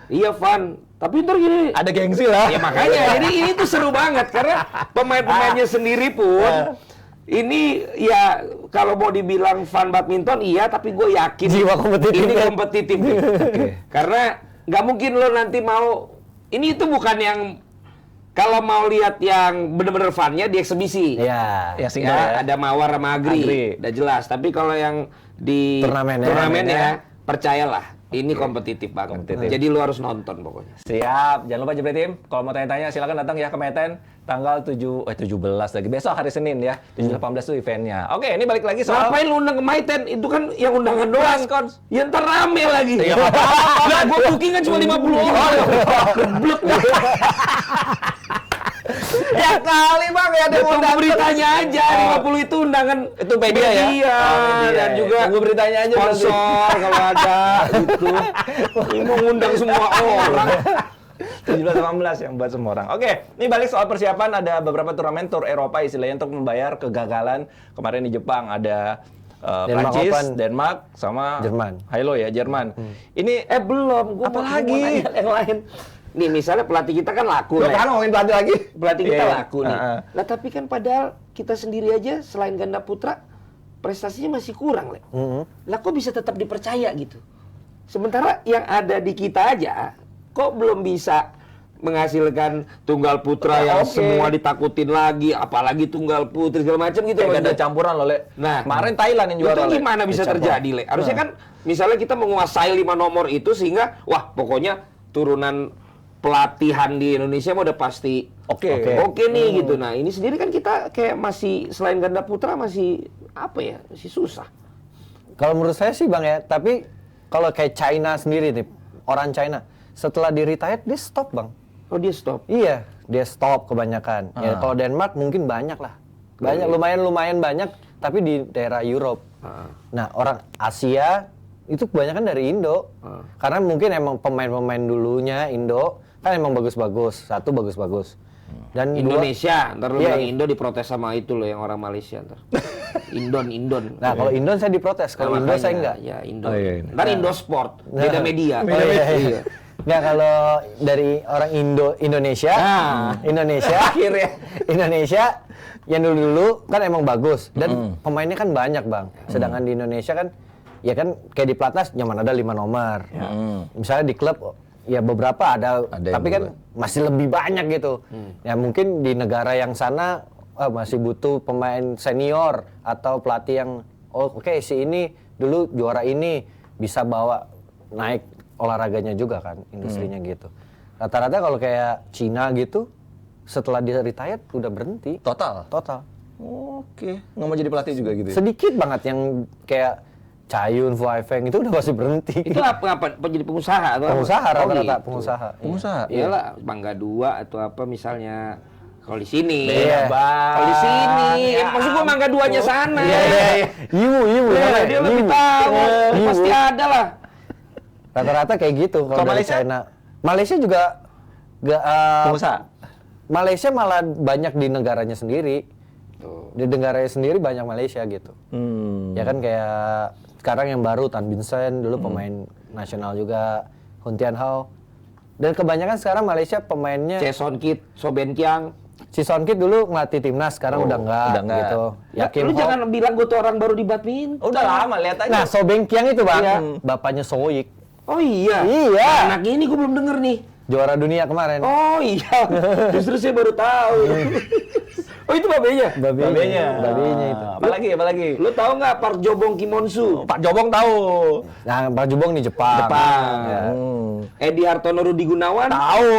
Iya fun. Tapi ntar gini ada gengsi lah. Ya makanya, jadi ini tuh seru banget karena pemain-pemainnya sendiri pun ini ya kalau mau dibilang fun badminton iya, tapi gue yakin jiwa kompetitif ini kompetitif. Karena nggak mungkin lo nanti mau ini itu bukan yang kalau mau lihat yang bener-bener funnya di eksibisi. Iya. Ya, ada Mawar sama Agri. Udah jelas. Tapi kalau yang di turnamen ya, percayalah. Ini kompetitif banget. Jadi lu harus nonton pokoknya. Siap. Jangan lupa Jebret Tim. Kalau mau tanya-tanya silakan datang ya ke Meten. Tanggal 17 lagi. Besok hari Senin ya. 18 itu eventnya. Oke, ini balik lagi soal... Ngapain lu undang ke Meten? Itu kan yang undangan doang. Ya ntar rame lagi. Iya, apa-apa. Gue booking kan cuma 50 orang. Geblek. Ya kali Bang ya ada undang beritanya aja. 50 itu undangan itu media ya. Dan juga tunggu beritanya aja sponsor kalau ada gitu. Ini mau ngundang semua orang. 17-18 yang buat semua orang. Oke, ini balik soal persiapan. Ada beberapa turnamen tur Eropa istilahnya untuk membayar kegagalan kemarin di Jepang. Ada Prancis, Denmark, sama Jerman. Hilo ya, Jerman. Ini belum. Gua apa lagi? Yang lain. Nih misalnya pelatih kita kan laku. Kan ngomongin pelatih lagi. Pelatih kita laku nih. Nah tapi kan padahal kita sendiri aja selain ganda putra prestasinya masih kurang, Le. Lah kok bisa tetap dipercaya gitu? Sementara yang ada di kita aja kok belum bisa menghasilkan tunggal putra yang semua ditakutin lagi, apalagi tunggal putri segala macam gitu. Kayak ada campuran loh, Le. Nah, kemarin Thailand yang juara. Itu gimana bisa terjadi, Le? Harusnya kan misalnya kita menguasai 5 nomor itu sehingga wah pokoknya turunan pelatihan di Indonesia mah udah pasti oke nih gitu. Nah ini sendiri kan kita kayak masih selain ganda putra masih apa ya, masih susah. Kalau menurut saya sih Bang ya, tapi kalau kayak China sendiri nih, orang China setelah di retired dia stop Bang. Oh dia stop? Iya, dia stop kebanyakan. Ya kalau Denmark mungkin banyak lah, banyak lumayan banyak, tapi di daerah Europe. Nah orang Asia itu kebanyakan dari Indo, karena mungkin emang pemain-pemain dulunya Indo kan emang bagus-bagus, satu bagus-bagus. Dan Indonesia, ntar lu bilang Indo diprotes sama itu loh yang orang Malaysia ntar. Indon. Nah kalau Indon saya diprotes, kalau Indo saya enggak. Ya Indon. Ntar Indo Sport, beda media. Iya. Nggak, kalau dari orang Indonesia akhirnya Indonesia yang dulu kan emang bagus dan pemainnya kan banyak Bang. Sedangkan di Indonesia kan ya kan kayak di Platnas nyaman ada 5 nomor. Misalnya di klub ya beberapa ada yang tapi kan masih lebih banyak gitu. Ya mungkin di negara yang sana masih butuh pemain senior atau pelatih yang oke, si ini dulu juara ini bisa bawa naik olahraganya juga kan, industrinya gitu. Rata-rata kalau kayak Cina gitu setelah dia retired udah berhenti. Total. Oke, nggak mau jadi pelatih juga gitu ya? Sedikit banget yang kayak Cayun, Fu Haifeng itu udah pasti berhenti. Itu apa jadi pengusaha atau Pengusaha apa? rata-rata Gitu. pengusaha. Pengusaha? Iyalah, Bangga 2 atau apa misalnya. Kalau di sini. Iya. Kalau di sini, maksud gua Mangga 2-nya sana. Iya. Ibu. Dia lebih tahu. Pasti ada lah. Rata-rata kayak gitu kalau dari Malaysia? China. Malaysia juga Pengusaha? Malaysia malah banyak di negaranya sendiri. Di negaranya sendiri banyak Malaysia gitu. Ya kan kayak sekarang yang baru Tan Bin Sen dulu pemain nasional juga, Hun Tian Hao. Dan kebanyakan sekarang Malaysia pemainnya Jason Kidd, So Ben Kiang. si Son Kit dulu ngelatih timnas, sekarang udah enggak gitu. Ya, lu jangan bilang gue tuh orang baru di badminton. Udah lama, lihat aja. Nah, So Beng Kiang itu Bang, Iya. bapaknya Soik. Oh iya. Iya. Anaknya ini gue belum denger nih. Juara dunia kemarin. Oh iya. Justru saya baru tahu. Oh itu babenya? Babenya itu. Apalagi? Lu tahu nggak Park Jobong Kimonsu? Pak Jobong tahu. Nah, Pak Jubong di Jepang. Ya. Edi Hartono Rudi Gunawan? Tahu.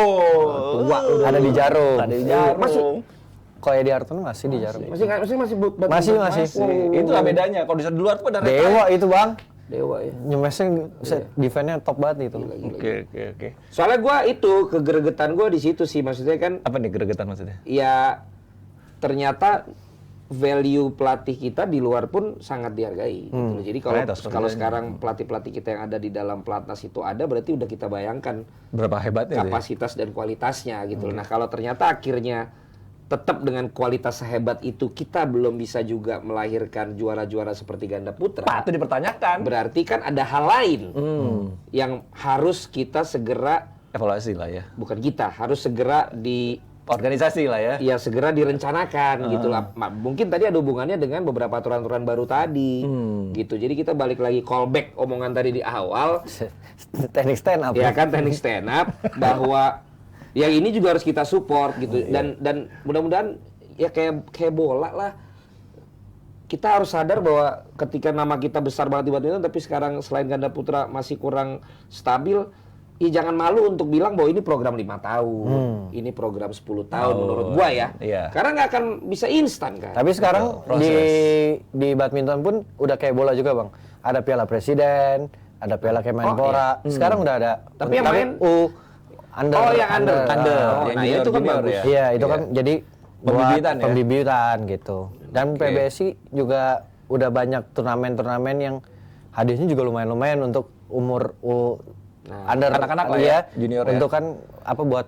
Tua, ada di Jarum. Ada di Jarum. Masih- Kok Edi Hartono masih di Jarum. Masih Masih. Itulah bedanya. Kalau di luar tuh ada Dewa itu Bang. Dewa ya. Nyemesnya defense-nya top banget itu. Oke. Soalnya gue itu kegeregetan gue di situ sih, maksudnya kan Apa nih gregetan maksudnya? ya ternyata value pelatih kita di luar pun sangat dihargai. Gitu loh. Jadi kalau sekarang pelatih-pelatih kita yang ada di dalam pelatnas itu ada, berarti udah kita bayangkan Berapa hebatnya kapasitas dan kualitasnya gitu loh. Nah kalau ternyata akhirnya tetap dengan kualitas sehebat itu kita belum bisa juga melahirkan juara-juara seperti ganda putra. Patut dipertanyakan. Berarti kan ada hal lain yang harus kita segera, Evaluasi lah ya. bukan kita, harus segera Organisasi lah ya. ya segera direncanakan gitu lah. Mungkin tadi ada hubungannya dengan beberapa aturan-aturan baru tadi gitu. Jadi kita balik lagi callback omongan tadi di awal. Teknik stand up. Ya kan teknik stand up bahwa yang ini juga harus kita support gitu dan mudah-mudahan ya kayak bola lah, kita harus sadar bahwa ketika nama kita besar banget di badminton tapi sekarang selain ganda putra masih kurang stabil, ya jangan malu untuk bilang bahwa ini program 5 tahun, ini program 10 tahun menurut gua ya. Iya. Karena nggak akan bisa instan kan. Tapi sekarang di badminton pun udah kayak bola juga Bang. Ada Piala Presiden, ada Piala Kemenpora. Sekarang udah ada. Tapi yang main under. Oh, yang under. Yang Nah, itu kan junior bagus. ya. Iya, itu kan jadi Pembibitan ya? pembibitan gitu. Dan PBSI juga udah banyak turnamen-turnamen yang hadiahnya juga lumayan-lumayan untuk umur under anak-anak lah ya, junior ya. untuk kan apa buat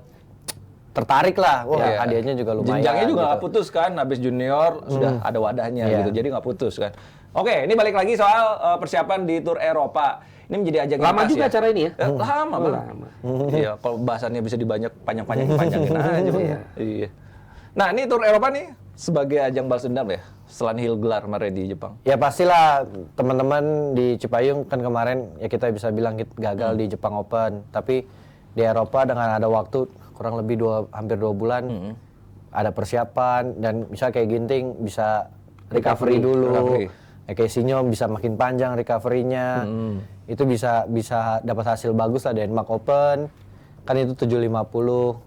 tertarik lah. Wah, Iya. hadiahnya juga lumayan. Jenjangnya juga gitu. nggak putus kan, habis junior sudah ada wadahnya Iya. gitu, jadi nggak putus kan. Oke, ini balik lagi soal persiapan di Tour Eropa. Ini menjadi ajang Lama yang pas juga ya. acara ini ya? Lama, Bang. Lama. Iya, kalau bahasannya bisa panjangin aja. Bang. Iya. Nah, ini Tour Eropa nih sebagai ajang balas dendam ya, setelah Hill gelar kemarin di Jepang. Ya pastilah teman-teman di Cipayung kan kemarin ya kita bisa bilang kita gagal di Jepang Open, tapi di Eropa dengan ada waktu kurang lebih hampir 2 bulan ada persiapan dan misalnya kayak Ginting bisa recovery dulu. Kayak Sinyo bisa makin panjang recovery-nya. Itu bisa dapat hasil bagus lah di Denmark Open. Kan itu 750.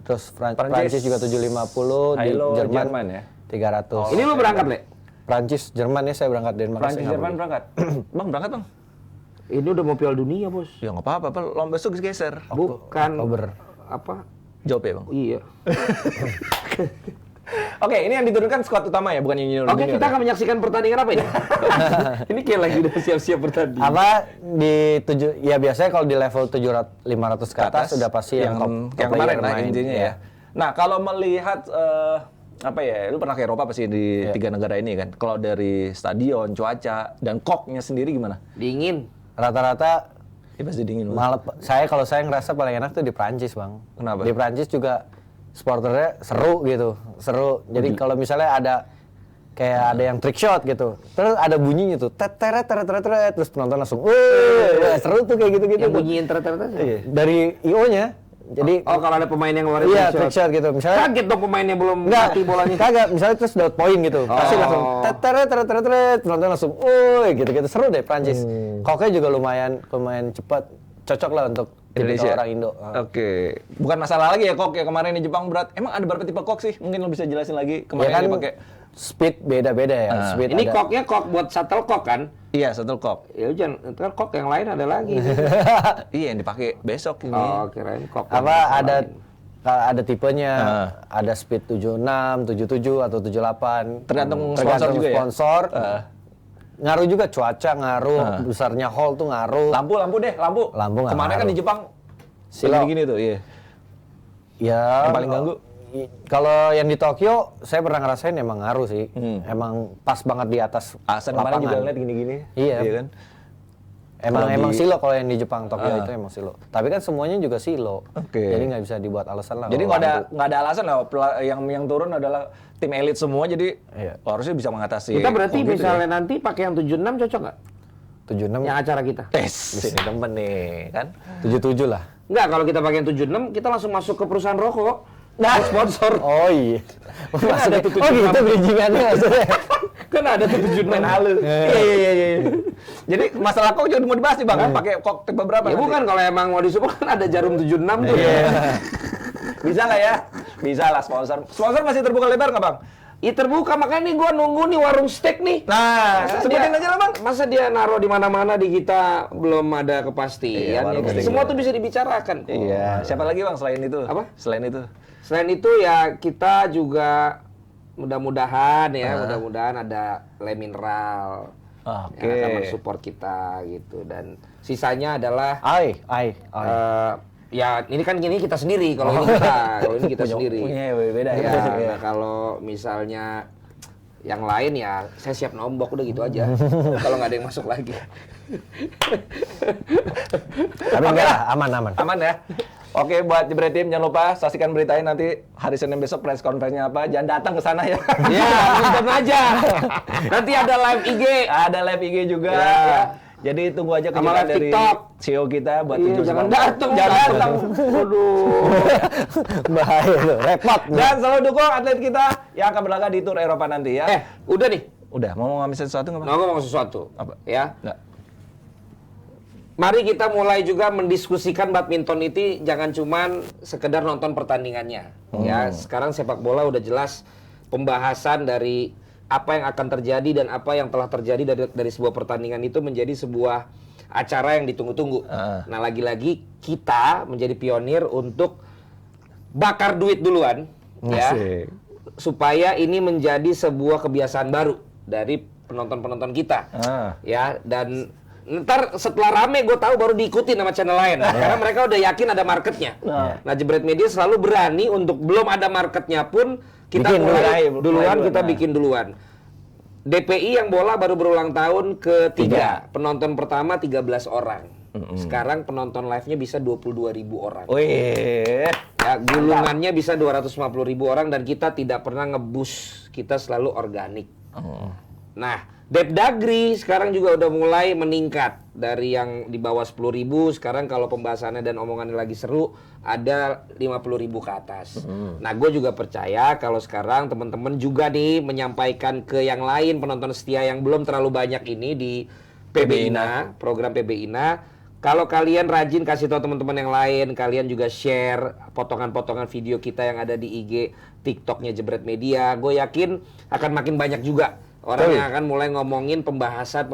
Terus Prancis juga 750, di Jerman ya. 300. Ini lu berangkat, Le? Prancis, Jerman ya saya berangkat Denmark. Prancis Jerman berangkat. Bang berangkat, Bang. Ini udah mau Piala Dunia, Bos. Ya nggak apa-apa, lomba besok geser. Bukan Oktober. apa? Jawab ya, Bang. Iya. Oke, ini yang diturunkan skuad utama ya, bukan yang junior. Oke, kita akan menyaksikan pertandingan apa ini? Ini kayak lagi udah siap-siap bertanding. Apa ya biasanya kalau di level 500 ke atas sudah pasti yang top yang kemarin lah main. intinya ya. Nah, kalau melihat apa ya, lu pernah ke Eropa pasti di 3 negara ini kan. Kalau dari stadion, cuaca, dan koknya sendiri gimana? Dingin. Rata-rata Ya pasti dingin. malah kalau saya ngerasa paling enak tuh di Prancis, Bang. Kenapa? Di Prancis juga supporternya seru gitu. Seru. Jadi kalau misalnya ada kayak ada yang trick shot gitu. Terus ada bunyinya tuh, teret, terus penonton langsung, wah seru tuh kayak gitu-gitu. Yang tuh. bunyiin teret-teret aja. Iya, dari IO-nya. Jadi kalau ada pemain yang ngeluarin iya, trick shot gitu. Misalnya kaget dong pemainnya belum enggak, mati bolanya. kagak, misalnya terus dapat poin gitu. Pasti langsung teret, penonton langsung, woi gitu-gitu. Seru deh Prancis. Koknya juga lumayan cepat. Cocok lah untuk Indonesia. orang Indo. Oke. Bukan masalah lagi ya kok ya kemarin di Jepang berat. Emang ada berapa tipe kok sih? Mungkin lo bisa jelasin lagi. Kemarin Ya kan dia pakai speed beda-beda ya. Speed Ini ada. koknya kok buat shuttlecock kan? iya, satu kok. Ya jangan, itu kan kok yang lain ada lagi. Iya, yang dipakai besok ini. Oh, kirain kok. Apa ada tipenya, ada speed 76, 77 atau 78. Tergantung sponsor juga ya? Sponsor. Ngaruh juga cuaca, ngaruh besarnya hall tuh ngaruh. Lampu deh, lampu. Lampu nggak Kemarin kan ngaruh. di Jepang Silo. gini tuh, iya. Ya, Yang paling ganggu? Kalau yang di Tokyo, saya pernah ngerasain emang ngaruh sih. Emang pas banget di atas Asan kemarin lapangan. juga ngeliat gini-gini. Iya. kan? Emang silo kalau yang di Jepang Tokyo itu emang silo. Tapi kan semuanya juga silo. Oke. Jadi nggak bisa dibuat alasan lah. Jadi kalau nggak ada alasan lah yang turun adalah tim elit semua, jadi Iya. harusnya bisa mengatasi. Kita berarti gitu misalnya nanti pakai yang 76 cocok nggak? 76, Yang acara kita. Tes, ini temen nih, kan? 77 lah. Enggak, kalau kita pakai yang 76, kita langsung masuk ke perusahaan rokok. Nah, Sponsor. Oh iya. Kan ada tuh Oh gitu bridgingannya maksudnya. Kan ada tuh 76. main halu. Iya. Jadi masalah kok juga mau dibahas nih Bang, kan? Pakai kok tipe berapa? Ya nanti? bukan, kalau emang mau disupport kan ada jarum 76 tuh. Bisa nggak ya? Bisa lah sponsor. Sponsor masih terbuka lebar nggak Bang? Ih terbuka, makanya nih gua nunggu nih warung steak nih. Nah, Masa sebutin dia- aja lah Bang. Masa dia naruh di mana-mana di kita belum ada kepastian. Iya, ya warung kan? steak Semua juga. tuh bisa dibicarakan kok. Iya. Siapa lagi Bang selain itu? Apa? Selain itu. Selain itu ya kita juga mudah-mudahan ada Le Mineral Oke. yang akan mensupport kita gitu, dan sisanya adalah Ai. ya ini kan gini kita sendiri kalau ini kita sendiri. Punya beda ya. Ya, nah kalau misalnya yang lain ya saya siap nombok udah gitu aja. Kalau nggak ada yang masuk lagi. Tapi enggak lah, aman. Aman ya? Oke, buat Jebret Team jangan lupa saksikan beritanya nanti hari Senin besok press conference-nya apa. Jangan datang ke sana ya. Ya, nonton aja. Nanti ada live IG. Ada live IG juga. Ya. Ya. Jadi tunggu aja Sama kejutan live dari TikTok. CEO kita buat Iya, tujuh jangan September. datang. Jangan datang. Waduh. Bahaya tuh, repot. Dan selalu dukung atlet kita yang akan berlaga di Tour Eropa nanti ya. Udah nih. Udah, mau ngambil sesuatu nggak Bang? Nah, ngomong sesuatu. Apa? Ya. Nggak. Mari kita mulai juga mendiskusikan badminton itu jangan cuman sekedar nonton pertandingannya. Ya, sekarang sepak bola udah jelas pembahasan dari apa yang akan terjadi dan apa yang telah terjadi dari sebuah pertandingan itu menjadi sebuah acara yang ditunggu-tunggu. Nah, lagi-lagi kita menjadi pionir untuk bakar duit duluan ya. Asik. Supaya ini menjadi sebuah kebiasaan baru dari penonton-penonton kita. Ya, dan ntar setelah rame gue tahu baru diikuti sama channel lain. Karena mereka udah yakin ada marketnya. Nah, Jebret Media selalu berani untuk belum ada marketnya pun kita Bikin mulai dulu. duluan, kita Nah. bikin duluan. DPI yang bola baru berulang tahun ketiga. Penonton pertama 13 orang. Sekarang penonton live-nya bisa 22.000 orang. Wih. Ya, gulungannya bisa 250.000 orang dan kita tidak pernah ngebus, kita selalu organik. Nah, Depdagri sekarang juga udah mulai meningkat dari yang di bawah 10.000, sekarang kalau pembahasannya dan omongannya lagi seru ada 50.000 ke atas. Nah, gue juga percaya kalau sekarang teman-teman juga nih menyampaikan ke yang lain penonton setia yang belum terlalu banyak ini di PBINA, program PBINA. Kalau kalian rajin kasih tahu teman-teman yang lain, kalian juga share potongan-potongan video kita yang ada di IG, TikToknya Jebret Media, gue yakin akan makin banyak juga orang yang akan mulai ngomongin pembahasan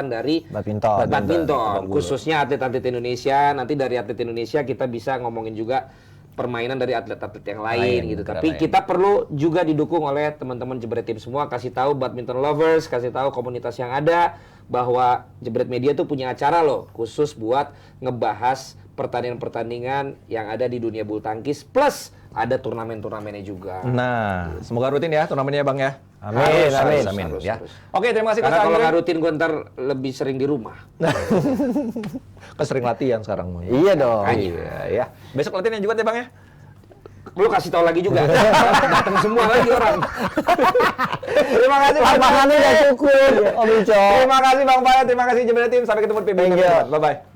dari badminton, khususnya atlet-atlet Indonesia. Nanti dari atlet Indonesia kita bisa ngomongin juga permainan dari atlet-atlet yang lain gitu. Tapi kita perlu juga didukung oleh teman-teman Jebret Team semua, kasih tahu badminton lovers, kasih tahu komunitas yang ada bahwa Jebret Media tuh punya acara loh khusus buat ngebahas pertandingan-pertandingan yang ada di dunia bulu tangkis, plus ada turnamen-turnamennya juga. Nah, semoga rutin ya turnamennya Bang ya. Amin. Ya. Oke, terima kasih Karena Coach kalau Andre. nggak rutin gue ntar lebih sering di rumah. Kesering latihan sekarang. Iya dong. Iya, ya. Besok latihan juga ya Bang ya? Lu kasih tahu lagi juga. Datang semua lagi orang. Terima kasih Bang Lapangannya udah cukup, Om Ico. Terima kasih Bang Pala, terima kasih Jember Team. Sampai ketemu di PBI. Thank you. Bye bye.